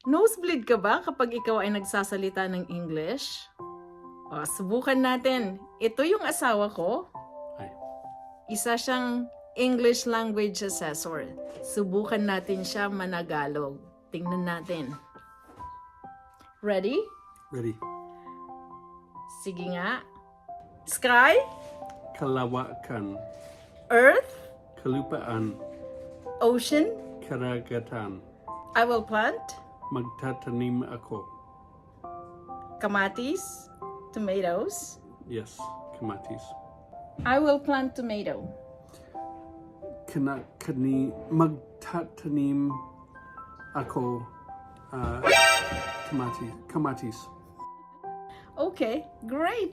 Nosebleed ka ba kapag ikaw ay nagsasalita ng English? O, subukan natin. Ito yung asawa ko. Ay. Isa siyang English language assessor. Subukan natin siya managalog. Tingnan natin. Ready? Ready. Sige nga. Sky, Kalawakan. earth, Kalupaan. ocean, Karagatan. I will plant, Magtatanim ako. kamatis, tomatoes. Yes, kamatis. I will plant tomato. Magtatanim ako kamatis. Okay, great.